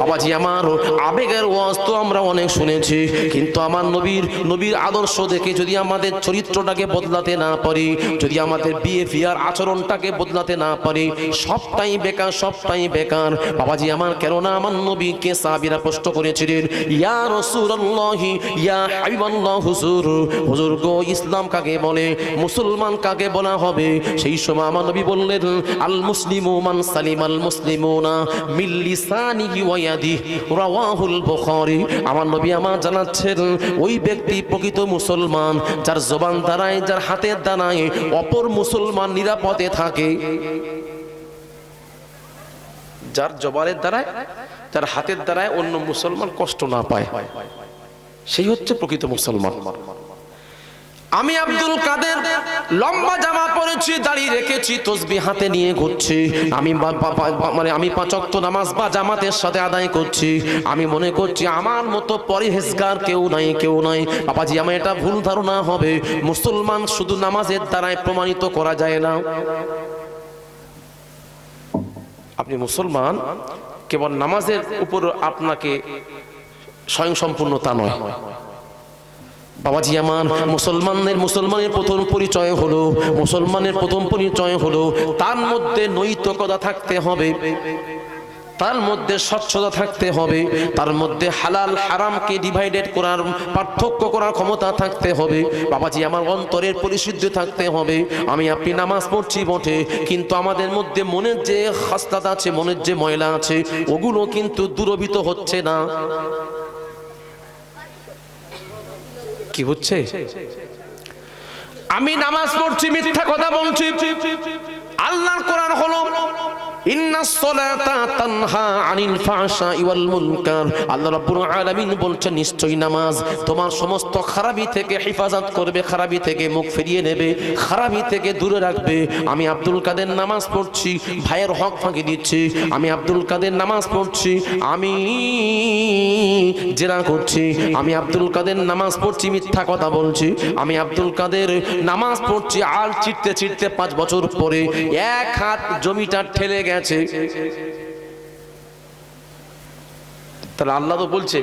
বাবাজি আমার, আবেগের ওয়াজ তো আমরা অনেক শুনেছি, কিন্তু আমার নবীর আদর্শ দেখে যদি আমাদের চরিত্রটাকে বদলাতে না পারি, যদি আমাদের বিহেভিয়ার আচরণটাকে বদলাতে না পারি, সবটাই বেকার, সবটাই বেকার বাবাজি আমার। কেননা আমার নবীকে সাহাবীরা প্রশ্ন করেছিলেন, ইয়া রাসূলুল্লাহ, ইয়া হাবিবাল্লাহ, হুজুর গো, ইসলাম কাকে বলে, মুসলমান কাকে বলা হবে? সেই সময় আমার নবী বললেন, আল মুসলিমু মান সালিমাল মুসলিমুনা মিন লিসানিহি ওয়া ইয়াদিহি, রাওয়াহুল বুখারী। আমার নবী আমার জানাচ্ছেন, ওই ব্যক্তি প্রকৃত মুসলমান যার জবান দ্বারায়, যার হাতের দ্বারায় অপর মুসলমান নিরাপদে থাকে। যার জবানের দ্বারায়, যার হাতের দ্বারায় অন্য মুসলমান কষ্ট না পায়, সেই হচ্ছে প্রকৃত মুসলমান। আমি আব্দুল কাদের লম্বা জামা পরেছি, দাড়ি রেখেছি, তসবিহ হাতে নিয়ে ঘুরছি, আমি 5 ওয়াক্ত নামাজ বা জামাতের সাথে আদায় করছি। আমি মনে করছি আমার মতো পরহেজগার কেউ নাই। বাবাজি আমার এটা ভুল ধারণা হবে। মুসলমান শুধু নামাজের দ্বারাই প্রমাণিত করা যায় না। আপনি মুসলমান কেবল নামাজের উপর আপনাকে স্বয়ংসম্পূর্ণতা নয়। বাবাজি আমার, মুসলমানের প্রথম পরিচয় হলো তার মধ্যে নৈতিকতা থাকতে হবে, তার মধ্যে স্বচ্ছতা থাকতে হবে, তার মধ্যে হালাল হারামকে ডিভাইডেড করার, পার্থক্য করার ক্ষমতা থাকতে হবে। বাবাজি আমার, অন্তরের পরিশুদ্ধি থাকতে হবে। আমি আপনি নামাজ পড়ছি বটে, কিন্তু আমাদের মধ্যে মনের যে খাসলাত আছে, মনের যে ময়লা আছে, ওগুলো কিন্তু দূরীভূত হচ্ছে না। কি হচ্ছে? আমি নামাজ পড়ছি, মিথ্যা কথা বলছি। আল্লাহর কোরআন হলো, ইন্নাস সালাতা তানহা আনিল ফাহশাই ওয়াল মুনকার। আল্লাহ রাব্বুল আলামিন বলছেন, নিশ্চয়ই নামাজ তোমার সমস্ত খারাপি থেকে হেফাজত করবে, খারাপি থেকে মুখ ফিরিয়ে নেবে, খারাপি থেকে দূরে রাখবে। আমি আব্দুল কাদের নামাজ পড়ছি, ভাইয়ের হক ফাঁকি দিচ্ছি। আমি আব্দুল কাদের নামাজ পড়ছি, আমি জেনা করছি। আমি আব্দুল কাদের নামাজ পড়ছি, মিথ্যা কথা বলছি। আমি আব্দুল কাদের নামাজ পড়ছি, আল চিটতে 5 বছর পরে এক হাত জমিটা ঠেলে গেছে। তাহলে আল্লাহ তো বলছে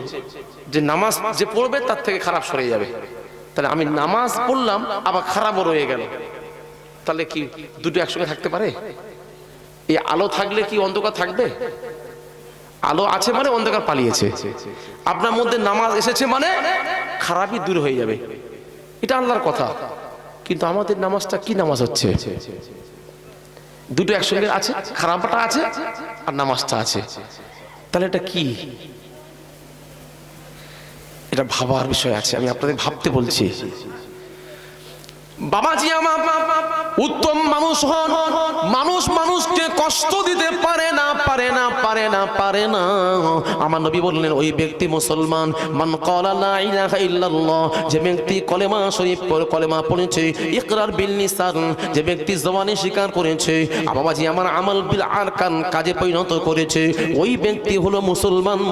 যে নামাজ যে পড়বে তার থেকে খারাপ সরে যাবে। তাহলে আমি নামাজ পড়লাম, আবার খারাপও রয়ে গেল, তাহলে কি দুটো একসঙ্গে থাকতে পারে? এই আলো থাকলে কি অন্ধকার থাকবে? আলো আছে মানে অন্ধকার পালিয়েছে। আপনার মধ্যে নামাজ এসেছে মানে খারাপই দূর হয়ে যাবে, এটা আল্লাহর কথা। কিন্তু আমাদের নামাজটা কি নামাজ হচ্ছে? দুটো একসঙ্গে আছে, খারাপটা আছে আর নামাজটা আছে। তাহলে এটা কি? এটা ভাবার বিষয় আছে, আমি আপনাদের ভাবতে বলছি। বাবাজি আমার, উত্তম মানুষ হন। মানুষকে কষ্ট দিতে পারে না। আমার নবী বললেন, ওই ব্যক্তি মুসলমান। মান ক্বালা লা ইলাহা ইল্লাল্লাহ, যে ব্যক্তি কলেমা শরীফ কলেমা পড়েছে, ইকরার বিল লিসান, যে ব্যক্তি জবানে স্বীকার করেছে, বাবাজি আমার আমাল বিল আরকান, কাজে পরিণত করেছে, ওই ব্যক্তি হলো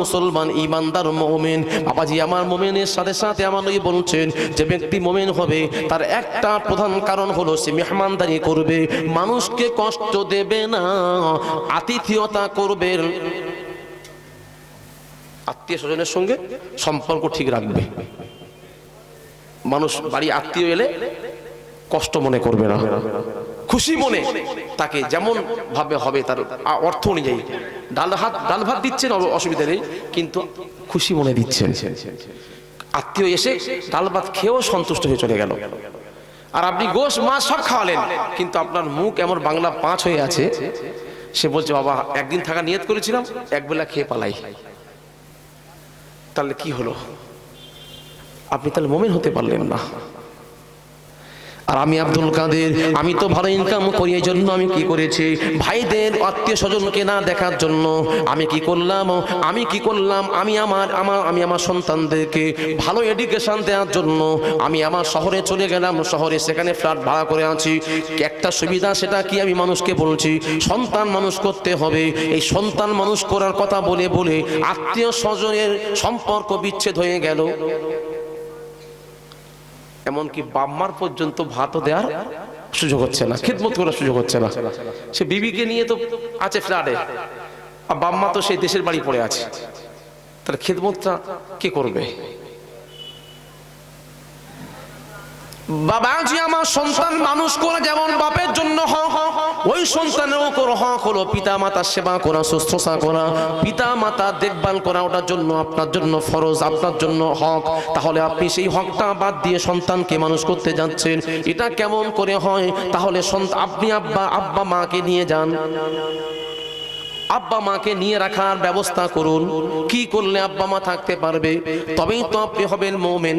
মুসলমান ঈমানদার মুমিন। বাবাজি আমার, মুমিনের সাথে সাথে আমার নবী বলছেন, যে ব্যক্তি মুমিন হবে তার একটা প্রধান কারণ হলো সে মেহমানদারি করবে, মানুষকে কষ্ট দেবে না, আতিথেয়তা করবে, আত্মীয় স্বজনের সঙ্গে সম্পর্ক ঠিক রাখবে। মানুষ বাড়ি আত্মীয় এলে কষ্ট মনে করবে না, খুশি মনে তাকে যেমন ভাবে হবে তার অর্থ অনুযায়ী। ডাল ভাত দিচ্ছেন, অসুবিধা নেই, কিন্তু খুশি মনে দিচ্ছেন। আত্মীয় এসে ডাল ভাত খেয়েও সন্তুষ্ট হয়ে চলে গেল, আর আপনি গোশ মাছ সব খাওয়ালেন, কিন্তু আপনার মুখ এমন বাংলা 5 হয়ে আছে, সে বলছে, বাবা একদিন থাকা নিয়ত করেছিলাম, একবেলা খেয়ে পালাই। তাহলে কি হলো? আপনি তাহলে মুমিন হতে পারলেন না। আর আমি আব্দুল কাদের, আমি তো ভালো ইনকাম করি, এই জন্য আমি কি করেছি, ভাইদের আত্মীয় স্বজনকে না দেখার জন্য আমি কি করলাম, আমি আমার সন্তানদেরকে ভালো এডুকেশন দেওয়ার জন্য আমি আমার শহরে চলে গেলাম। শহরে সেখানে ফ্ল্যাট ভাড়া করে আছি। একটা সুবিধা, সেটা কি আমি মানুষকে বলছি, সন্তান মানুষ করতে হবে। এই সন্তান মানুষ করার কথা বলে বলে আত্মীয় স্বজনের সম্পর্ক বিচ্ছেদ হয়ে গেল। এমনকি বাম্মার পর্যন্ত ভাতও দেওয়ার সুযোগ হচ্ছে না, খিদমত করার সুযোগ হচ্ছে না। সে বিবিকে নিয়ে তো আছে ফ্ল্যাটে, আর বাম্মা তো সেই দেশের বাড়ি পড়ে আছে, তাহলে খেদমতটা কে করবে? বাবা যে আমার সন্তান মানুষ করে যেমন বাপের জন্য হক, ওই সন্তানের উপর হক হলো পিতা মাতার সেবা করা, শুশ্রূষা করা, পিতা মাতা দেখভাল করা, ওটার জন্য আপনার জন্য ফরজ, আপনার জন্য হক। তাহলে আপনি সেই হকটা বাদ দিয়ে সন্তানকে মানুষ করতে যাচ্ছেন, এটা কেমন করে হয়? তাহলে আপনি আব্বা মাকে নিয়ে যান, আব্বা মাকে নিয়ে রাখার ব্যবস্থা করুন। কি করলে আব্বা মা থাকতে পারবে? তবেই তো আপনি হবেন মুমিন।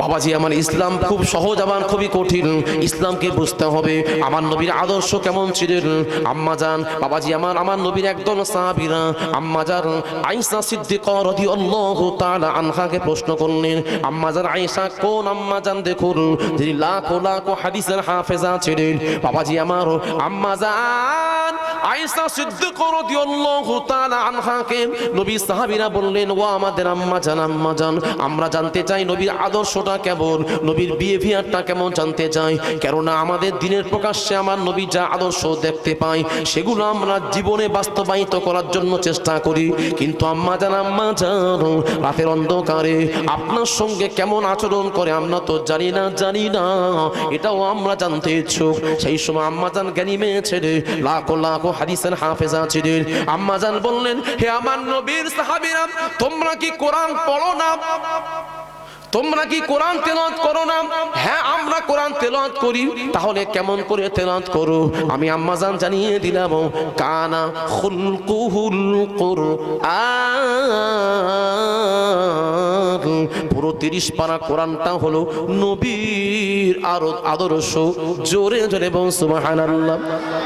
বাবাজি আমার ইসলাম খুব সহজ, আবার খুবই কঠিন। ইসলামকে বুঝতে হবে। আমার নবীর আদর্শ কেমন ছিলেন? আম্মাজান বাবাজি আমার নবীর একদম সাহাবীরা আম্মাজান আয়েশা সিদ্দিকা রাদিয়াল্লাহু তাআলা আনহাকে প্রশ্ন করলেন, আম্মাজান আয়েশা কোন আম্মাজান? দেখুন যিনি লাখো লাখো হাদিসের হাফেজা ছিলেন। বাবাজি আমার আম্মাজান আয়েশা সিদ্দিকা রাদিয়াল্লাহু তাআলা আনহাকে নবী সাহাবীরা বললেন, ও আমাদের আম্মাজান, আম্মাজান আমরা জানতে চাই নবীর আদর্শটা কেমন, নবীর বিহেভিয়ারটা কেমন জানতে চাই। কেননা আমাদের দিনের প্রকাশ্যে আমার নবী যা আদর্শ দেখতে পাই সেগুলো আমরা জীবনে বাস্তবায়িত করার জন্য চেষ্টা করি। কিন্তু আম্মাজান রাতের অন্ধকারে আপনার সঙ্গে কেমন আচরণ করে আমরা তো জানি না, এটাও আমরা জানতে ইচ্ছুক। সেই সময় আম্মাজান জ্ঞানী মেয়ে ছেড়ে লাখো লাখো হাদিসের হাফেজা ছিলেন। আম্মাজান বললেন, হে আমার নবীর সাহাবীরা, তোমরা কি কোরআন পড়ো না? তোমরা কি কোরআন তেলাওয়াত করো না? হ্যাঁ আমরা কোরআন তেলাওয়াত করি। তাহলে কেমন করে তেলাওয়াত করো? আমি আম্মাজান জানিয়ে দিলাম, কানা খুলকুহুল কুরআন, পুরো 30 পারা কোরআনটা হলো নবীর আদর্শ। জোরে জোরে বল সুবহানাল্লাহ।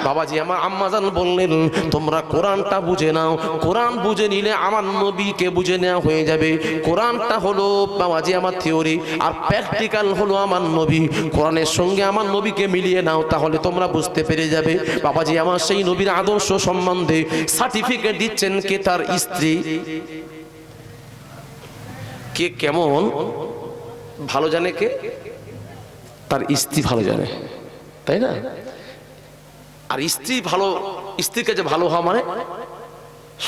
বাবাজি আমার আম্মাজান বললেন, তোমরা কোরআনটা বুঝে নাও। কোরআন বুঝে নিলে আমার নবীকে বুঝে নেওয়া হয়ে যাবে। কোরআনটা হলো বাবাজি আমার থিওরি, আর প্র্যাকটিক্যাল হলো আমার নবী। কোরআনের সঙ্গে আমার নবীকে মিলিয়ে নাও, তাহলে তোমরা বুঝতে পেরে যাবে। বাবাজি আমার সেই নবীর আদর্শ সম্বন্ধে সার্টিফিকেট দিচ্ছেন কে? তার স্ত্রী। কে কেমন ভালো জানে? কে? তার স্ত্রী ভালো জানে, তাই না? আর স্ত্রী ভালো, স্ত্রীর কাছে ভালো হওয়া মানে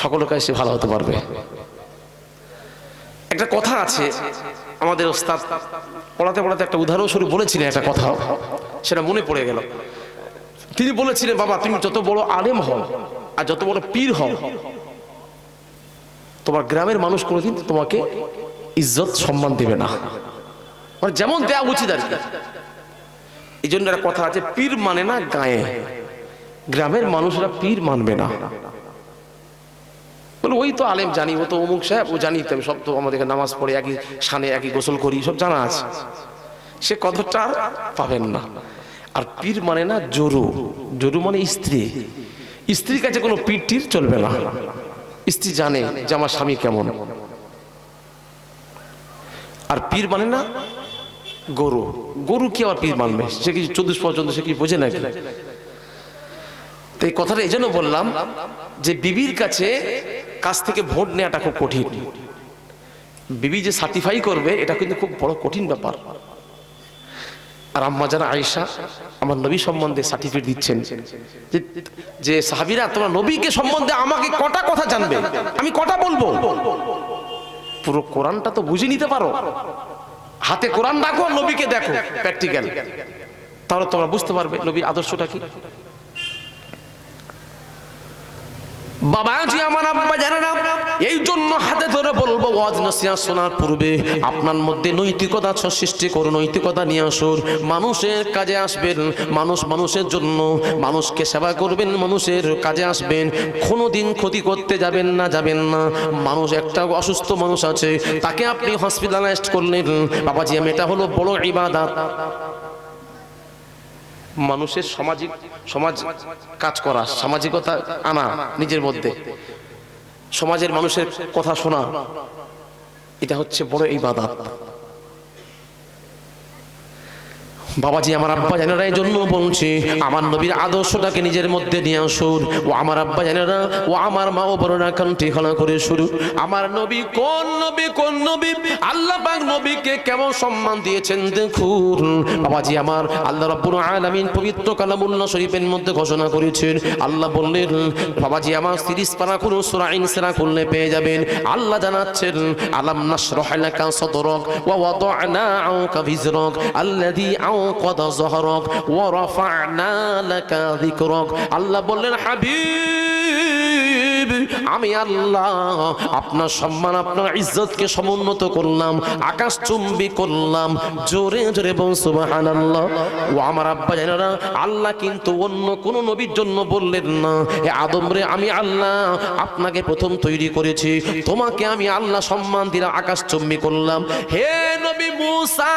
সকলের কাছে ভালো হতে পারবে। একটা কথা আছে, আমাদের ওস্তাদ পড়াতে পড়াতে একটা উদাহরণস্বরূপ বলেছিলেন একটা কথা, সেটা মনে পড়ে গেল। তিনি বলেছিলেন, বাবা তুমি যত বড় আলেম হও আর যত বড় পীর হও, তোমার গ্রামের মানুষ কোনোদিন তোমাকে ইজ্জত সম্মান দেবে না, মানে যেমন দেওয়া উচিত আর কি। এই জন্য একটা কথা আছে, পীর মানে না গায়ে, গ্রামের মানুষরা পীর মানবে না। বলে ওই তো আলেম জানি, ও তো অমুক সাহেব, ও জানি, তবে সব তো আমাদের নামাজ পড়ে, একই সানে একই গোসল করি, সব জানা আছে। সে কথাটা পাবেন না। আর পীর মানে না জরু, জরু মানে স্ত্রী। স্ত্রীর কাছে কোনো পীর টির চলবে না। স্ত্রী জানে যে আমার স্বামী কেমন। আর পীর মানে না গরু, গরু কি আবার পীর মানবে? সে কি 24 পর্যন্ত সে কি বোঝে নাকি? তো এই কথাটা এই জন্য বললাম যে বিবির কাছ থেকে ভোট নেওয়াটা খুব কঠিন। বিবি যে সার্টিফাই করবে এটা কিন্তু খুব বড় কঠিন ব্যাপার। আর আম্মাজান আয়েশা আমার নবী সম্বন্ধে সার্টিফিকেট দিচ্ছেন যে সাহাবীরা তোমরা নবীকে সম্বন্ধে আমাকে কটা কথা জানবে, আমি কটা বলবো? পুরো কোরআনটা তো বুঝে নিতে পারো। হাতে কোরআন রাখো, নবীকে দেখো প্র্যাকটিক্যাল, তাহলে তোমরা বুঝতে পারবে নবীর আদর্শটা কি। বাবাজি আমার আব্বা জানে না, এই জন্য হাতে ধরে বলবো, ওয়াজ নসিহত শোনার পূর্বে আপনার মধ্যে নৈতিকতা সৃষ্টি করুন, নৈতিকতা নিয়ে আসুন। মানুষের কাজে আসবেন, মানুষের জন্য, মানুষকে সেবা করবেন, মানুষের কাজে আসবেন। কোনোদিন ক্ষতি করতে যাবেন না। মানুষ একটা অসুস্থ মানুষ আছে, তাকে আপনি হসপিটালাইজড করলেন, বাবাজি এটা হলো বড় ইবাদত। মানুষের সমাজ কাজ করা, সামাজিকতা আনা নিজের মধ্যে, সমাজের মানুষের কথা শোনা, এটা হচ্ছে বড় ইবাদত। বাবাজি আমার আব্বা জানেরা এই জন্য বলছি আমার নবীর আদর্শটাকে নিজের মধ্যে নিয়ে আসুন। ও আমার আব্বা জানেরা, ও আমার মা ও বড়রা কান্তি খানা করে শুরু। আমার নবী কোন নবী, কোন নবী, আল্লাহ পাক নবীকে কেমন সম্মান দিয়েছেন দেখুন। বাবাজি আমার আল্লাহ রাব্বুল আলামিন পবিত্র কালামুল্লাহ শরীফের মধ্যে ঘোষণা করেছেন। আল্লাহ বললেন বাবাজি আমার 30 পারা কোন সূরা ইনসিরা খুললে পেয়ে যাবেন। আল্লাহ জানাচ্ছেন আলাম নাশরাহ লাকা সাদরাক ওয়া ওয়াদা'না আনকা বিজরাক আল্লাযী আনকাদ যহরাক ওয়া রাফা'না লাকা যিকরাক। আল্লাহ বললেন হাবিব আমি আল্লাহ আপনার সম্মান, আপনার ইজ্জতকে সমুন্নত করলাম, আকাশ চুম্বি করলাম। জোরে জোরে বল সুবহানাল্লাহ। ও আমার আব্বা জানেরা আল্লাহ কিন্তু অন্য কোন নবীর জন্য বললেন না এ আদম রে আমি আল্লাহ আপনাকে প্রথম তৈরি করেছি, তোমাকে আমি আল্লাহ সম্মান দিলাম, আকাশ চুম্বি করলাম। হে নবী মূসা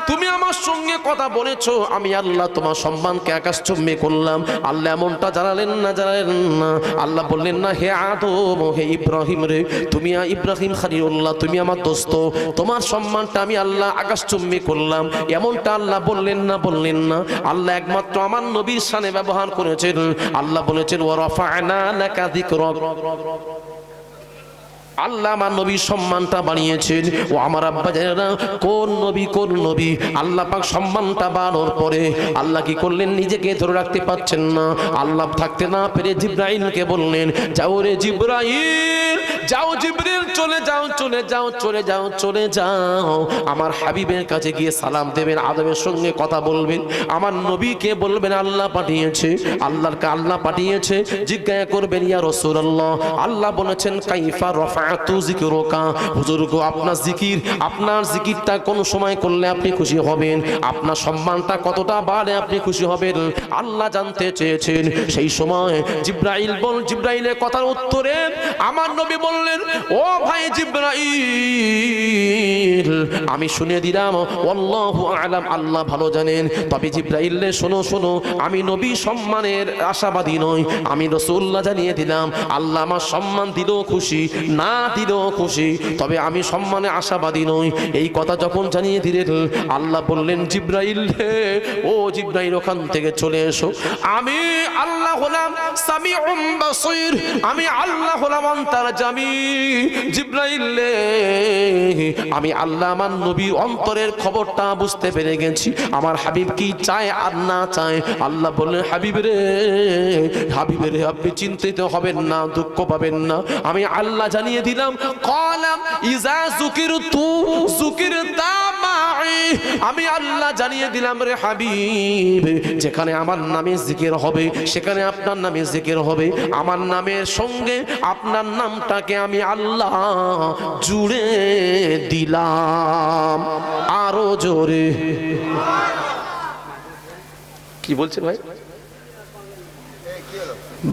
তুমি আমার সঙ্গে কথা বলেছো, আমি আল্লাহ তোমার সম্মানকে আকাশ চুম্বি করলাম। আল্লাহ এমনটা জানালেন না, জানালেন না। আল্লাহ বললেন না হে আদম, হে ইব্রাহিম রে তুমি ইব্রাহিম খলিলুল্লাহ, তুমি আমার দোস্ত, তোমার সম্মানটা আমি আল্লাহ আকাশ চুম্বি করলাম। এমনটা আল্লাহ বললেন না, বললেন না। আল্লাহ একমাত্র আমার নবীর শানে ব্যবহার করেছেন। আল্লাহ বলেছেন ওয়া রাফা'না লাকা যিকরাক। আল্লাহ আমার নবীর সম্মানটা বানিয়েছেন। ও আমার আব্বা জানেরা কোন নবী, কোন নবী আল্লাহ পাক সম্মানটা বাড়ানোর পরে আল্লাহ কি করলেন, নিজেকে ধরে রাখতে পারছেন না। আল্লাহ থাকতে না পেরে জিবরাইলকে বললেন যাও রে জিবরাইল, যাও জিবরিল চলে যাও, চলে যাও, চলে যাও, চলে যাও আমার হাবিবের কাছে গিয়ে সালাম দেবেন, আদমের সঙ্গে কথা বলবেন, আমার নবীকে বলবেন আল্লাহ পাঠিয়েছে, আল্লাহকে আল্লাহ পাঠিয়েছে। জিজ্ঞাসা করবেন ইয়া রাসূলুল্লাহ আল্লাহ বলেছেন কাইফা রাফা'তু যিকরুকা, হুজুর গো আপনার জিকির, আপনার জিকিরটা কোন সময় করলে আপনি খুশি হবেন, আপনার সম্মানটা কতটা বাড়ে আপনি খুশি হবেন আল্লাহ জানতে চেয়েছেন। সেই সময় জিবরাইলের কথার উত্তরে আমার নবী বললেন ও ভাই জিবরাইল আমি শুনে দিলাম আল্লাহু আ'লাম, আল্লাহ ভালো জানেন, তবে জিবরাইল রে শোনো শোনো আমি নবী সম্মানের আশাবাদী নই, আমি রাসূলুল্লাহ জানিয়ে দিলাম আল্লাহ আমার সম্মান দিলেও খুশি, না দিলেও খুশি, তবে আমি সম্মানে আশাবাদী নই। এই কথা যখন জানিয়ে দিলেন আল্লাহ বললেন জিবরাইল রে ও জিবরাইল ওখান থেকে চলে এসো, আমি আল্লাহ হলাম সামিউম বাসীর, আমি আল্লাহ হলাম অন্তর্যামী। জিবরাইল রে আমি আল্লাহ আমার নবীর অন্তরের খবরটা বুঝতে পেরে গেছি, আমার হাবিব কি চায় আর না চায়। আল্লাহ বললেন হাবিব রে, হাবিব রে আপনি চিন্তিত হবেন না, দুঃখ পাবেন না, আমি আল্লাহ জানিয়ে দিলাম কলাম ইজা যুকিরতু যুকিরতা মাই, আমি আল্লাহ জানিয়ে দিলাম রে হাবিব যেখানে আমার নামে জিকির হবে সেখানে আপনার নামে জিকির হবে, আমার নামের সঙ্গে আপনার নামটাকে আমি আল্লাহ জুড়ে দিলাম। আরো জোরে কি বলছে ভাই?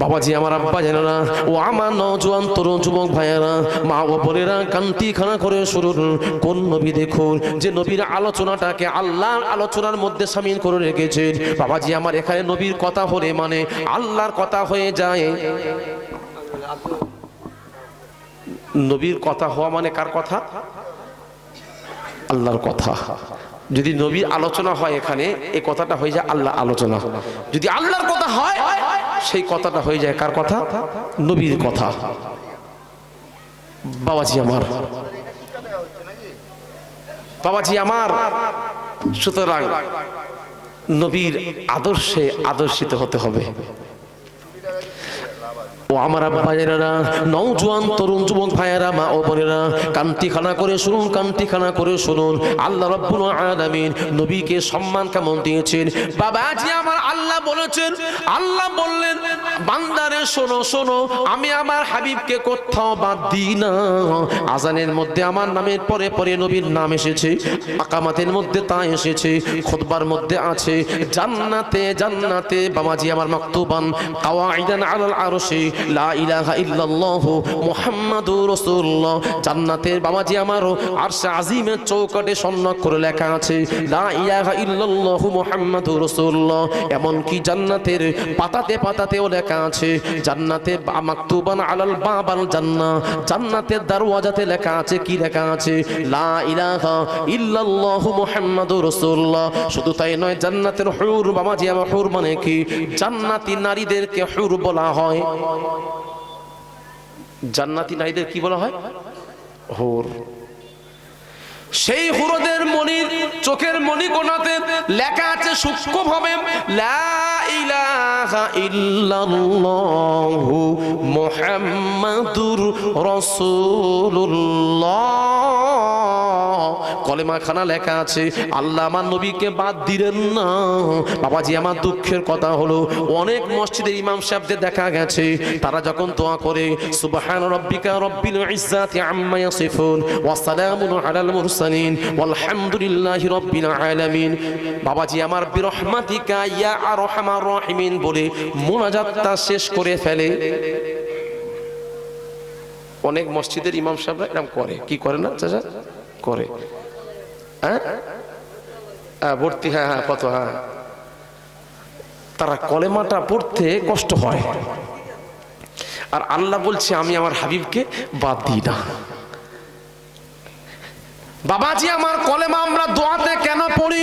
বাবাজি আমার আব্বা জানেরা ও আমার নওজোয়ান তরুণ যুবক ভাইয়েরা মা ও বোনেরা কান্তি খানা করে শুনুন। কোন নবী দেখুন যে নবীর আলোচনাটাকে আল্লাহর আলোচনার মধ্যে শামিল করে রেখেছেন। বাবাজি আমার এখানে নবীর কথা হলে মানে আল্লাহর কথা হয়ে যায়। নবীর কথা হওয়া মানে কার কথা? আল্লাহর কথা। যদি নবীর আলোচনা হয় এখানে এই কথাটা হয়ে যায় আল্লাহ আলোচনা, যদি আল্লাহর কথা হয় সেই কথাটা হয়ে যায় কার কথা? নবীর কথা। বাবাজি আমার, বাবাজি আমার, সুতরাং নবীর আদর্শে আদর্শিত হতে হবে। ও আমার আব্বা জানেরা নওজোয়ান তরুণ যুবক ভাইয়েরা মা ও বোনেরা কান্তি খানা করে শুনুন, কান্তি খানা করে শুনুন। আল্লাহ রাব্বুল আলামিন নবীকে সম্মান কেমন দিয়েছেন। বাবাজি আমার আল্লাহ বলেছেন, আল্লাহ বললেন বান্দারে শোনো শোনো আমি আমার হাবিবকে কোথাও বাদ দিই না। আজানের মধ্যে আমার নামের পরে পরে নবীর নাম এসেছে, আকামাতের মধ্যে তা এসেছে, খুতবার মধ্যে আছে, জান্নাতে জান্নাতে বাবাজি আমার মাকতুবান কাওয়াইদান আলাল আরশে লা ইলাহা ইল্লাল্লাহু মুহাম্মাদুর রাসূলুল্লাহ। জান্নাতের বাবাজি আমার আরশে আজিমের চৌকাঠে স্বর্ণাক্ষরে লেখা আছে লা ইলাহা ইল্লাল্লাহু মুহাম্মাদুর রাসূলুল্লাহ। এমনকি জান্নাতের পাতাতে পাতাতেও লেখা আছে, জান্নাতে মাকতুবান আলাল বাবাল জান্নাহ, জান্নাতের দরওয়াজাতে লেখা আছে, কি লেখা আছে? লা ইলাহা ইল্লাল্লাহু মুহাম্মাদুর রাসূলুল্লাহ। শুধু তাই নয়, জান্নাতের হুর বাবাজি আমার, হুর মানে কি? জান্নাতি নারীদেরকে হুর বলা হয়। জান্নাতি নারীদের কি বলা হয়? হুর। সেই হুরদের মনির চোখের মণিকোণাতে লেখা আছে সূক্ষ্মভাবে লা ইলাহা ইল্লাল্লাহু মুহাম্মাদুর রাসূলুল্লাহ। কলেমা খানা লেখা আছে, আল্লাহ আমার নবীকে বাদ দিলেন না। বাবাজি আমার দুঃখের কথা হলো, অনেক মসজিদে ইমাম সাহেবদের দেখা গেছে তারা যখন দোয়া করে সুবহান রাব্বিকা রাব্বিল ইজ্জাতি আম্মা ইয়াসিফুন ওয়া সালামুন আলাল মুরসালিন ওয়ালহামদুলিল্লাহি রাব্বিল আলামিন, বাবাজি আমার বিরহমাতিকা ইয়া আরহামার রাহিমিন বলে মুনাজাতটা শেষ করে ফেলে। অনেক মসজিদের ইমাম সাহেবরা এরকম করে, কি করে না চাচা? করে। হ্যাঁ ভর্তি, হ্যাঁ হ্যাঁ কত, হ্যাঁ তারা কলেমাটা পড়তে কষ্ট হয়। আর আল্লাহ বলছে আমি আমার হাবিবকে বাদ দিই না। বাবাজি আমার কলেমা আমরা দোয়াতে কেন পড়ি?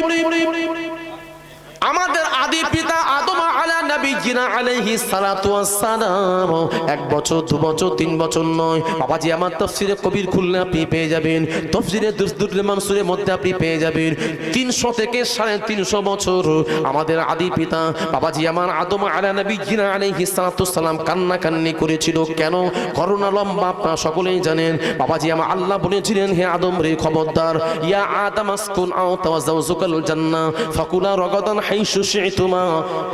আমাদের আদি পিতা আদম আলা নবিয়িনা আলাইহিস সালাতু ওয়াস সালাম 1 বছর 2 বছর 3 বছর নয়, বাবাজি আমার তাফসীরে কবির খুললে আপনি পেয়ে যাবেন, তাফসীরে দুরদুল মানসুরের মধ্যে আপনি পেয়ে যাবেন 300 থেকে 350 বছর আমাদের আদি পিতা বাবাজি আমার আদম আলা নবিয়িনা আলাইহিস সালাতু ওয়াস সালাম কান্নাকান্নি করেছিল। কেন? ঘটনা লম্বা, আপনারা সকলেই জানেন। বাবাজি আমার আল্লাহ বলেছিলেন, হে আদম রে খবরদার, ইয়া আদম আসকুন আও তাওয়াজ্জাউজুকাল জান্নাহ ফাকুলা রাগাদান হাইসু শি'তুমা।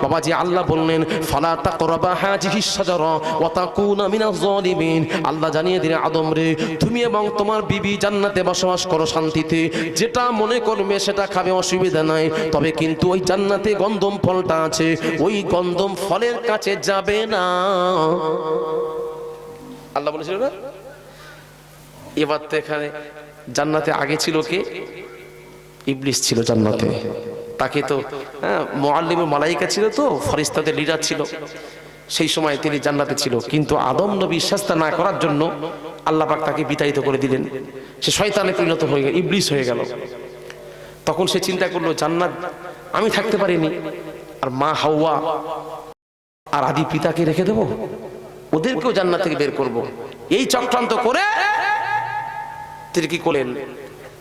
বাবাজি আল্লাহ বললেন ফালা তাকরাবা হাযিহিস শাজারা ওয়া তাকুনা মিনাজ জালিমিন। আল্লাহ জানিয়ে দিলেন আদম রে, তুমি এবং তোমার বিবি জান্নাতে বসবাস করো শান্তিতে, যেটা মনে করবে সেটা খাবে, অসুবিধা নাই, তবে কিন্তু ওই জান্নাতে গন্ধম ফলটা আছে, ওই গন্ধম ফলের কাছে যাবে না। আল্লাহ বলেছিল না? এবার তো এখানে জান্নাতে আগে ছিল কে? ইবলিস ছিল জান্নাতে। তাকে তো মুআল্লিমুল মালায়েকা ছিল, তো ফেরেশতাদের লিডার ছিল, সেই সময় তিনি জান্নাতে ছিল। কিন্তু আদম নবী শাস্তা না করার জন্য আল্লাহ পাক তাকে বিতাড়িত করে দিলেন, সে শয়তানে পরিণত হয়ে গেল, ইবলিস হয়ে গেল। তখন সে চিন্তা করলো জান্নাত আমি থাকতে পারিনি, আর মা হাওয়া আর আদি পিতাকে রেখে দেব, ওদেরকেও জান্নাত থেকে বের করব। এই চক্রান্ত করে তিনি কি করলেন?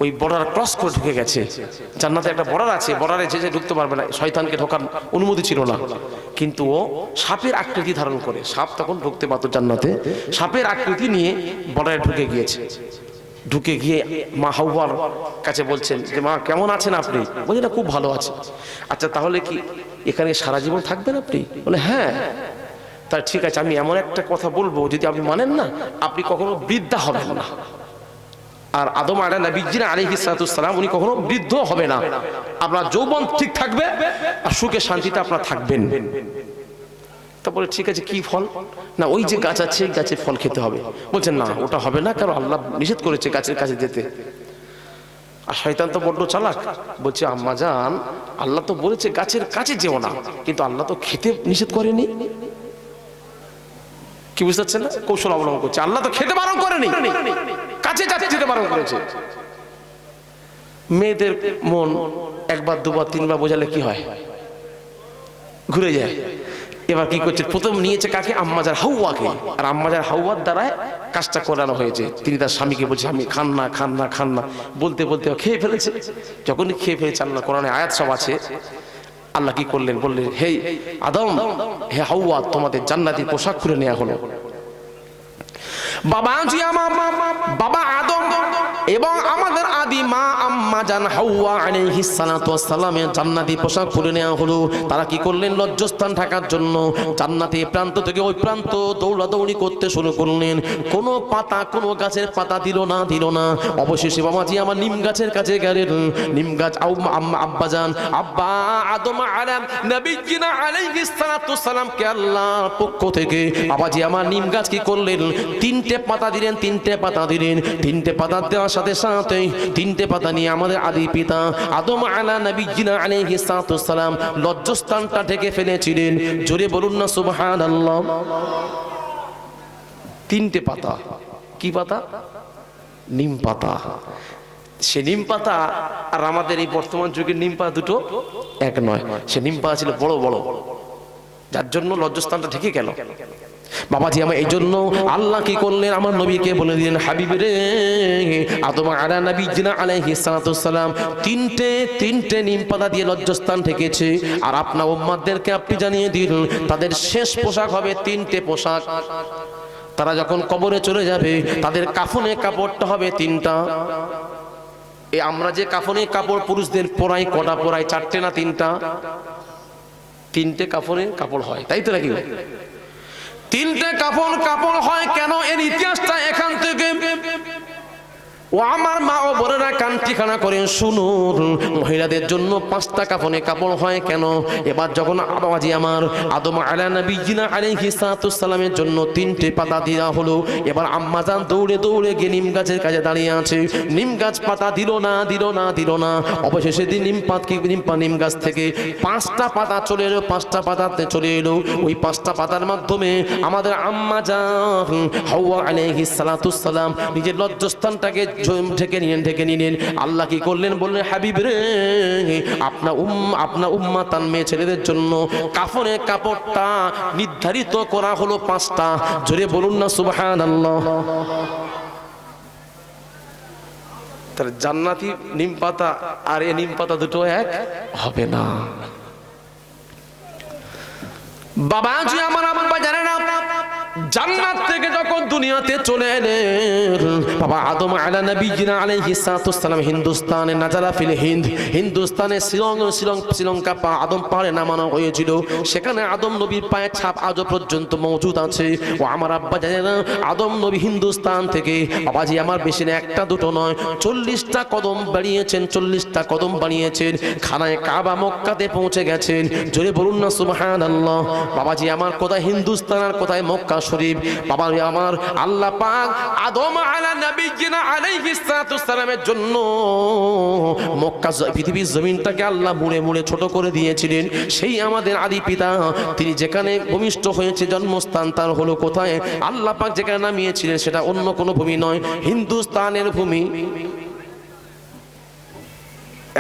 ওই বর্ডার ক্রস করে ঢুকে গেছে। জান্নাতে একটা বর্ডার আছে, বর্ডারে যে ঢুকতে পারবে না, শয়তানকে ঢোকার অনুমতি ছিল না। কিন্তু ও সাপের আকৃতি ধারণ করে, সাপ তখন ঢুকতে পারতো জান্নাতে, সাপের আকৃতি নিয়ে বর্ডারে ঢুকে গিয়েছে। ঢুকে গিয়ে মা হাওয়ার কাছে বলছেন যে মা কেমন আছেন আপনি? বলছেন না খুব ভালো আছে। আচ্ছা তাহলে কি এখানে সারা জীবন থাকবেন আপনি? বলে হ্যাঁ। তার ঠিক আছে, আমি এমন একটা কথা বলবো, যদি আপনি মানেন না, আপনি কখনো বৃদ্ধা হবেন না। আর আদম আলা নবিয়্যিনা আলাইহিস সালাতু ওয়াস সালাম উনি কখনো বৃদ্ধ হবে না, আপনার যৌবন ঠিক থাকবে আর সুখে শান্তিতে আপনারা থাকবেন। তারপরে ঠিক আছে, কি ফল? না ওই যে গাছ আছে, গাছের ফল খেতে হবে। বলছেন না ওটা হবে না, কারণ আল্লাহ নিষেধ করেছে গাছের কাছে যেতে। আর শয়তান তো বড্ড চালাক, বলছে আম্মা জান আল্লাহ তো বলেছে গাছের কাছে যেও না, কিন্তু আল্লাহ তো খেতে নিষেধ করেনি। কি বুঝতে পারছেন না? কৌশল অবলম্বন করছে, আল্লাহ তো খেতে বারণ করেনি, কাছে যেতে বারণ করেছে। মেয়েদের মন একবার দুবার তিনবার বোঝালে কি হয়? ঘুরে যায়। এবার কি করছে? প্রথম নিয়েছে কাকে? আম্মাজার হাওয়াকে। আর আম্মাজার হাওয়ার দ্বারায় কাজটা করানো হয়েছে। তিনি তার স্বামীকে বলছে আমি খান না খান না খান না, বলতে বলতে খেয়ে ফেলেছে। যখনই খেয়ে ফেলেছে, আল্লাহ কোরআনে আয়াত সব আছে, আল্লাহ কি করলেন? বললেন হে আদম, হে হাওয়া, তোমাদের জান্নাতি পোশাক খুলে নেওয়া হলো। বাবা আদম এবং আমাদের আদি মা আম্মা জান হাওয়া আলাইহিস সালাতু ওয়াস সালামের জান্নাতি পোশাক পরে নেওয়া হলো। তারা কি করলেন? লজ্জাস্থান ঢাকার জন্য জান্নাতে প্রান্ত থেকে ওই প্রান্ত দৌড়াদৌড়ি করতে শুরু করলেন। কোনো পাতা, কোনো গাছের পাতা দিল না। অবশেষে বাবাজি আমার নিম গাছের কাছে গেলেন। নিম গাছ আব্বা জান, আব্বা আদম নবীজিনা আলাইহিস সালাতু ওয়াস সালামকে আল্লাহর পক্ষ থেকে বাবাজি আমার নিম গাছ কি করলেন? তিনটে পাতা দিলেন। তিনটে পাতা দেওয়ার সাথে সাথে তিনটে পাতা নিয়ে আমাদের আদি পিতা আদম নবীজিনা আলাইহিস সালাতু ওয়াস সালাম লজ্জাস্থানটা ঢেকে ফেলেছিলেন। জোরে বলুন না সুবহানাল্লাহ। তিনটে পাতা। কি পাতা? নিম পাতা। সে নিম পাতা আর আমাদের এই বর্তমান যুগের নিম পাতা দুটো এক নয়। সে নিম পাতা ছিল বড় বড়, যার জন্য লজ্জাস্থানটা ঢেকে গেল। বাবাজি আমার এই জন্য আল্লাহ কি করলেন? আমার নবীকে বলে দিলেন, হাবিব রে আদম নবীজিনা আলাইহিস সালাতু ওয়াস সালাম তিনটে নিম পাতা দিয়ে লজ্জাস্থান ঢেকেছে। আর আপনার উম্মতদেরকে আপনি জানিয়ে দিন তাদের শেষ পোশাক হবে তিনটে পোশাক। তারা যখন কবরে চলে যাবে তাদের কাফনের কাপড়টা হবে তিনটা। আমরা যে কাফনের কাপড় পুরুষদের পরাই কটা পরাই? চারটে না তিনটা? তিনটে কাফনের কাপড় হয়, তাই তো নাকি? তিনটে কাপড় হয় কেন? এর ইতিহাসটা এখান থেকে। ও আমার মা ও বোনেরা কান ঠিকানা করেন শুনুন। মহিলাদের জন্য 5টা কাফনের কাপড় হয় কেন? এবার যখন বাবাজি আমার আদম নবীজিনা আলাইহিস সালাতু ওয়াস সালামের জন্য 3টে পাতা দেওয়া হলো। এবার আম্মা জান দৌড়ে গিয়ে নিম গাছের কাছে দাঁড়িয়ে আছে। নিম গাছ পাতা দিল না। অবশেষে নিম গাছ থেকে 5টা পাতা চলে এলো। 5টা পাতাতে চলে এলো। ওই 5টা পাতার মাধ্যমে আমাদের আম্মা জান হাওয়া আলাইহিস সালাতু ওয়াস সালাম নিজের লজ্জাস্থানটাকে ঢেকে নিলেন। আল্লাহ কি করলেন? বললেন, হাবিব রে আপনার উম্মাতান মেয়ে ছেলেদের জন্য কাফনের কাপড়টা নির্ধারিত করা হলো 5টা। জোরে বলুন না সুবহানাল্লাহ। তার জান্নাতি নিম পাতা আর এই নিম পাতা দুটো এক হবে না। বাবাজি আমার আব্বা জানে না জান্নাত থেকে যখন দুনিয়াতে চলে এলেন বাবা আদম নবীজিনা আলাইহিস সালাতু ওয়াস সালাম হিন্দুস্তানে নাজারা ফিল হিন্দুস্তানে শ্রীলঙ্কা আদম পাহাড়ে নামানো হয়েছিল। সেখানে আদম নবীর পায়ের ছাপ আজও পর্যন্ত মজুদ আছে। ও আমার আব্বা জানে না আদম নবী হিন্দুস্তান থেকে বাবাজি আমার বেশি না একটা দুটো নয় 40টা কদম বাড়িয়েছেন। খানায় কাবা মক্কাতে পৌঁছে গেছেন। জোরে বলুন না সুবহানাল্লাহ। বাবাজি আমার কোথায় হিন্দুস্তান আর কোথায় মক্কা শরীফ। বাবা আমার আল্লাহ পাক আদম নবীজিনা আলাইহিস সালাতু ওয়াস সালামের জন্য মক্কা পৃথিবীর জমিনটাকে আল্লাহ মুড়ে ছোট করে দিয়েছিলেন। সেই আমাদের আদি পিতা তিনি যেখানে ভূমিষ্ঠ হয়েছে জন্মস্থান তার হলো কোথায়? আল্লাহ পাক যেখানে নামিয়েছিলেন সেটা অন্য কোনো ভূমি নয়, হিন্দুস্তানের ভূমি।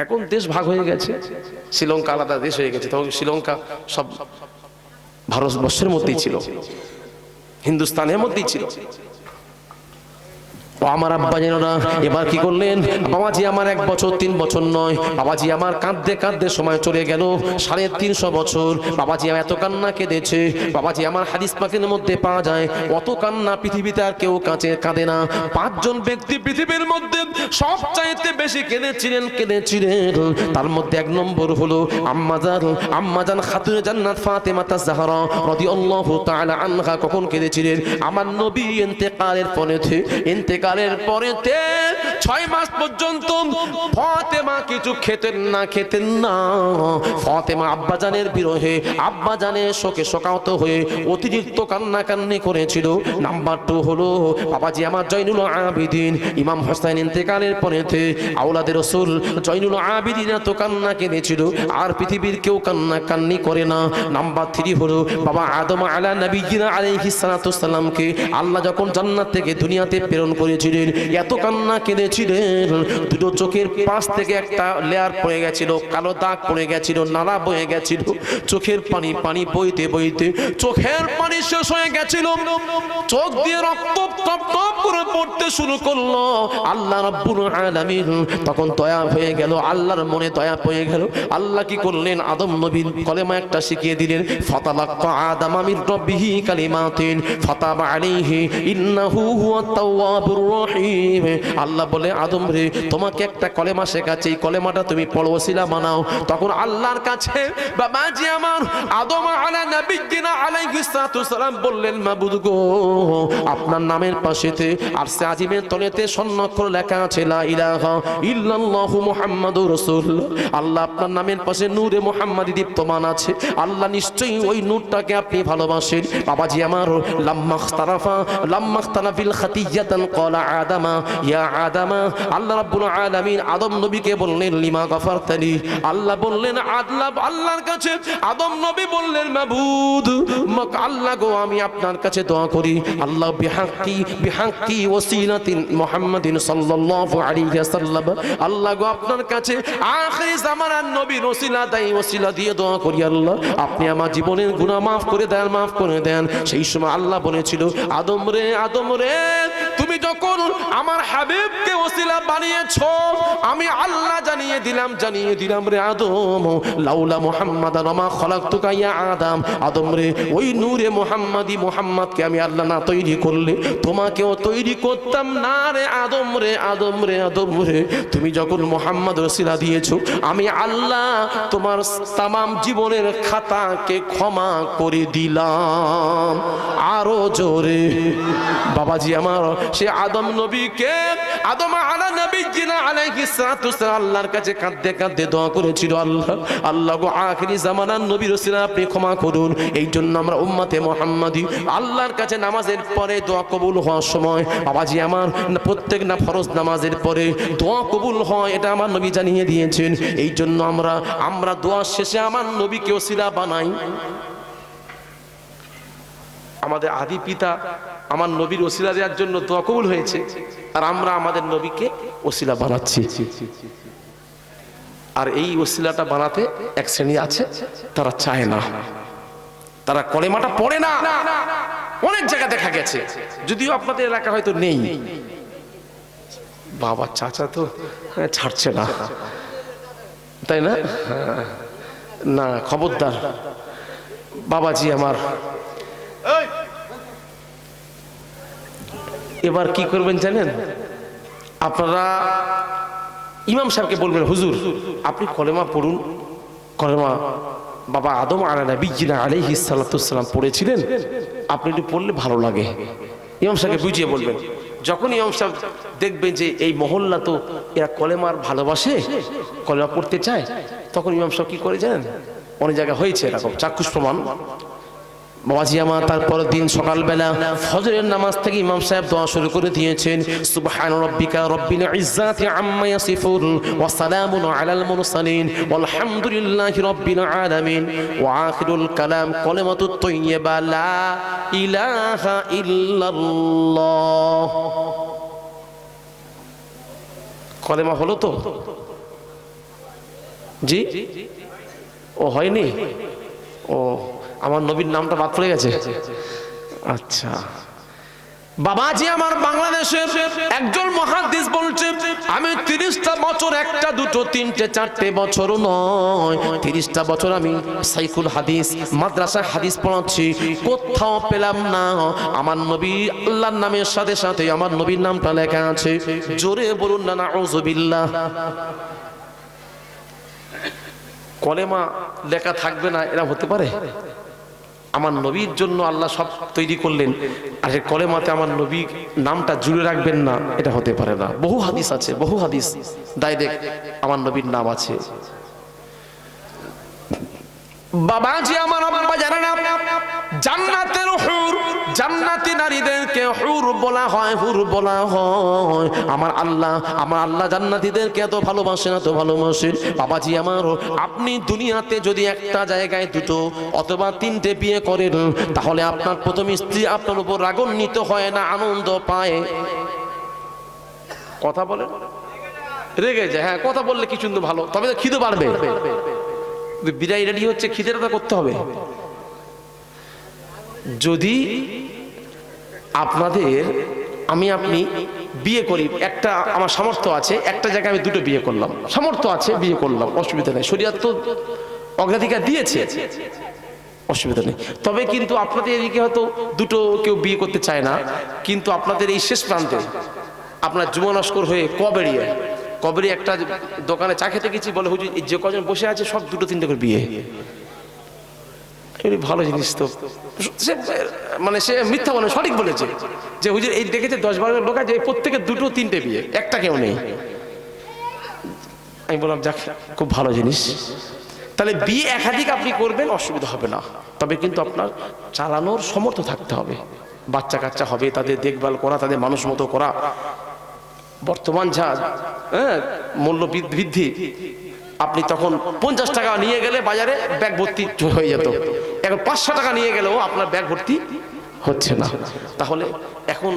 এখন দেশ ভাগ হয়ে গেছে, শ্রীলঙ্কা আলাদা দেশ হয়ে গেছে। তখন শ্রীলঙ্কা সব ভারতবর্ষের মধ্যেই ছিল, হিন্দুস্তানের মধ্যেই ছিল। ও আমার আব্বা যেন না এবার কি করলেন? বাবাজি আমার 1 বছর 3 বছর নয়, বাবাজি আমার কাঁদতে সময় চলে গেল 350 বছর। বাবাজি আমার এত কান্না কেঁদেছে। বাবাজি আমার হাদিস পাকের মধ্যে পাওয়া যায় অত কান্না পৃথিবীতে আর কেউ কাঁদে না। 5 জন ব্যক্তি পৃথিবীর মধ্যে সবচাইতে বেশি কেঁদেছিলেন। তার মধ্যে 1 নম্বর হলো আম্মা জান খাতুনে জান্নাত ফাতেমা তাজহারা রাদিয়াল্লাহু তাআলা আনহা। কখন কেঁদেছিলেন? আমার নবী ইন্তেকালের পরেতে 6 মাস পর্যন্ত ফাতেমা কিছু খেতেন না। ফাতেমা আব্বাজানের বিরহে আব্বাজানের শোকে শোকাহত হয়ে অতিরিক্ত কান্নাকান্নি করেছিল। নাম্বার 2 হলো বাবাজি আমার জয়নুল আবিদিন ইমাম হোসেন ইন্তেকালের পরেতে আওলাদের রাসূল জয়নুল আবিদিন এত কান্না কেঁদেছিল আর পৃথিবীর কেউ কান্নাকান্নি করে না। নাম্বার 3 হলো বাবা আদম নবীজিনা আলাইহিস সালাতু ওয়াস সালামকে আল্লাহ যখন জান্নাত থেকে দুনিয়াতে প্রেরণ করেছিলেন এত কান্না কেঁদেছিলেন। দুটো চোখের পাশ থেকে একটা লেয়ার পড়ে গেছিল, কালো দাগ পড়ে গেছিল, নালা বয়ে গেছিল। চোখের পানি বইতে চোখের পানি শেষ হয়ে গেছিল। চোখ দিয়ে রক্ত টপ করে পড়তে শুরু করলো। আল্লাহ রাব্বুল আলামিন তখন দয়া হয়ে গেল, আল্লাহর মনে দয়া পেয়ে গেল। আল্লাহ কি করলেন? আদম নবীর কলেমা একটা শিখিয়ে দিলেন। ফাতালাক্কা আদম মির রাব্বিহি কালিমাতিন ফাতাবা আলাইহি ইন্নাহু হুয়াত তাওয়াবুর রহিম। আল্লাহ বলে আদম রে তোমাকে একটা কলেমা শেখাচ্ছি, এই কলেমাটা তুমি পড়ো, ওসিলা বানাও। তখন আল্লাহর কাছে বাবাজি আমার আদম আলা নবিয়্যিনা আলাইহিস সালাতু সালাম বললেন মাবুদ গো, আপনার নামের পাশেতে আরশে আজিমের তলেতে স্বর্ণাক্ষর লেখা আছে লা ইলাহা ইল্লাল্লাহু মুহাম্মাদুর রাসূলুল্লাহ। আল্লাহ আপনার নামের পাশে নূরে মুহাম্মাদি দীপ্তমান আছে। আল্লাহ নিশ্চয়ই ওই নূরটাকে আপনি ভালোবাসেন। বাবাজি আমার লাম্মাখতালাফিল খাতিয়াতান ক্বালা আদামা ইয়া আদামা, আল্লাহ রাব্বুল আলামিন আদম নবীকে বললেন লিমা গাফারতালি। আল্লাহ বললেন আল্লাহর কাছে আদম নবী বললেন মাবুদ আল্লাহ গো আমি আপনার কাছে দোয়া করি, আল্লাহ বিহাক্কি ওসিলাতিন মুহাম্মাদিন সাল্লাল্লাহু আলাইহি ওয়াসাল্লাম, আল্লাহ গো আপনার কাছে আখির জামানার নবীর ওসিলা দেই, ওসিলা দিয়ে দোয়া করি আল্লাহ আপনি আমার জীবনের গুনাহ মাফ করে দেন, মাফ করে দেন। সেই সময় আল্লাহ বলেছিল আদম রে তুমি যখন আমার হাবিবকে ওসিলা বানিয়েছো আমি আল্লাহ জানিয়ে দিলাম রে আদম লাউলা মুহাম্মাদান মা খলাকতুকা ইয়া আদম। আদম রে ওই নূরে মুহাম্মাদকে আমি আল্লাহ না তৈরি করলে তোমাকেও তৈরি করতাম না রে আদম রে। তুমি যখন মুহাম্মদ ওসিলা দিয়েছো আমি আল্লাহ তোমার তামাম জীবনের খাতাকে ক্ষমা করে দিলাম। আরো জোরে বাবাজি আমার সে আদম নবীকে আদম আলা নবিয়্যিনা আলাইহিস সালাতু ওয়াসসালাম আল্লাহর কাছে কাঁদতে দোয়া করেছিল আল্লাহ গো আখিরি জামানার নবীর ওসিলা আপনি ক্ষমা করুন। এই জন্য আমরা উম্মতে মুহাম্মাদি আল্লাহর কাছে নামাজের পরে দোয়া কবুল হওয়ার সময় বাবাজি আমার প্রত্যেক না ফরজ নামাজের পরে দোয়া কবুল হয়, এটা আমার নবী জানিয়ে দিয়েছেন। এই জন্য আমরা দোয়া শেষে আমার নবীকে ওসিলা বানাই। আমাদের আদি পিতা আমার নবীর ওসিলা দেওয়ার জন্য দোয়া কবুল হয়েছে, আর আমরা আমাদের নবীকে ওসিলা বানাচ্ছি। আর এই ওসিলাটা বানাতে এক শ্রেণী আছে তারা চায় না, তারা কলেমাটা পড়ে না। অনেক জায়গা দেখা গেছে, যদিও আপনাদের এলাকা হয়তো নেই। বাবা চাচা তো ছাড়ছে না, তাই না? না খবরদার বাবাজি আমার। এবার কি করবেন জানেন? আপনারা ইমাম সাহেবকে বলবেন হুজুর আপনি কলেমা পড়ুন, কলেমা বাবা আদম আলা নবিয়্যিনা আলাইহিস সালাতু ওয়াসসালাম পড়েছিলেন, আপনি একটু পড়লে ভালো লাগে। ইমাম সাহেবকে বুঝিয়ে বলবেন। যখন ইমাম সাহেব দেখবেন যে এই মহল্লা তো এরা কলেমার ভালোবাসে, কলেমা পড়তে চায়, তখন ইমাম সাহেব কি করে জানেন? অনেক জায়গায় হয়েছে এরকম চাক্ষুষ প্রমাণ। বাবাজি আমার তারপরের দিন সকালবেলা ফজরের নামাজ থেকে ইমাম সাহেব দোয়া শুরু করে দিয়েছেন সুবহান রাব্বিকা রব্বিল ইজ্জাতি আম্মা ইয়াসিফুন ওয়া সালামুন আলাল মুরসালিন ওয়ালহামদুলিল্লাহি রাব্বিল আলামিন ওয়া আখিরুল কালাম কালিমাতুত তাইয়্যিবা লা ইলাহা ইল্লাল্লাহ। কলেমা হলো তো? জি ও হয়নি? ও আমার নবীর নামটা বাদ পড়ে গেছে। আচ্ছা বাবাজি আমার বাংলাদেশের একজন মুহাদ্দিস বলছেন আমি 30টা বছর, একটা দুটো তিনটে চারটে বছর নয়, 30টা বছর আমি সাইকুল হাদিস মাদ্রাসায় হাদিস পড়াচ্ছি, কোথাও পেলাম না আমার নবী আল্লাহর নামের সাথে সাথে আমার নবীর নামটা লেখা আছে। জোরে বলুন না নাউযুবিল্লাহ। কলেমা লেখা থাকবে না এরা হতে পারে? আমার নবীর জন্য আল্লাহ সব তৈরি করলেন, আর কলেমাতে আমার নবীর নামটা জুড়ে রাখবেন না, এটা হতে পারে না। বহু হাদিস আছে, বহু হাদিস ডাইরেক্ট আমার নবীর নাম আছে। বাবাজি আমার আব্বা জানেন না জান্নাতের হুর, জান্নাতি নারীদেরকে হুর বলা হয়, হুর বলা হয়। আমার আল্লাহ জান্নাতীদেরকে এত ভালোবাসেন, এত ভালোবাসেন। বাবাজি আমার আপনি দুনিয়াতে যদি একটা জায়গায় দুটো অথবা তিনটে বিয়ে করেন, তাহলে আপনার প্রথম স্ত্রী আপনার উপর রাগান্বিত হয় না, আনন্দ পায়? কথা বলে রেগে যায়। হ্যাঁ কথা বললে কি সুন্দর ভালো, তবে তো খিদে বাড়বে। বিদায় রেডি হচ্ছে, খিদেটা করতে হবে। যদি আপনাদের আপনি বিয়ে করি, একটা আমার সামর্থ্য আছে, একটা জায়গায় আমি দুটো বিয়ে করলাম, সামর্থ্য আছে বিয়ে করলাম, অসুবিধা নেই, শরীয়ত তো অগ্রাধিকার দিয়েছে, অসুবিধা নেই। তবে কিন্তু আপনাদের এদিকে হয়তো দুটো কেউ বিয়ে করতে চায় না, কিন্তু আপনাদের এই শেষ প্রান্তে আপনার যুবনস্কর হয়ে কবেরি একটা দোকানে চা খেতে গেছি, বলে হুজুর যে কজন বসে আছে সব দুটো তিনটে করে বিয়ে। ভালো জিনিস তো, সে মানে সে মিথ্যা বলে সঠিক বলেছে যে হুজুর এই দেখেছে 10-12 লোক আছে প্রত্যেকের দুটো তিনটে বিয়ে, একটা কেউ নেই। আমি বললাম যাক খুব ভালো জিনিস। তাহলে বিয়ে একাধিক আপনি করবেন, অসুবিধা হবে না, তবে কিন্তু আপনার চালানোর সমর্থ থাকতে হবে। বাচ্চা কাচ্চা হবে, তাদের দেখভাল করা, তাদের মানুষ মতো করা। বর্তমান যা মূল্য বৃদ্ধি, আপনি তখন 50 টাকা নিয়ে গেলে বাজারে ব্যাগ ভর্তি হয়ে যেত, এখন 500 টাকা নিয়ে গেলেও আপনার ব্যাগ ভর্তি হচ্ছে না। তাহলে এখন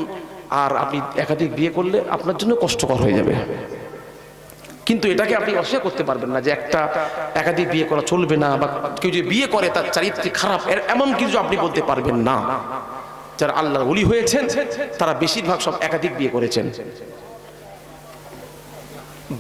আর আপনি একাধিক বিয়ে করলে আপনার জন্য কষ্টকর হয়ে যাবে। কিন্তু এটাকে আপনি অস্বীকার করতে পারবেন না যে একাধিক বিয়ে করা চলবে না, বা কেউ যে বিয়ে করে তার চরিত্র খারাপ, এমন কিছু আপনি বলতে পারবেন না। যারা আল্লাহর ওলি হয়েছেন তারা বেশিরভাগ সব একাধিক বিয়ে করেছেন।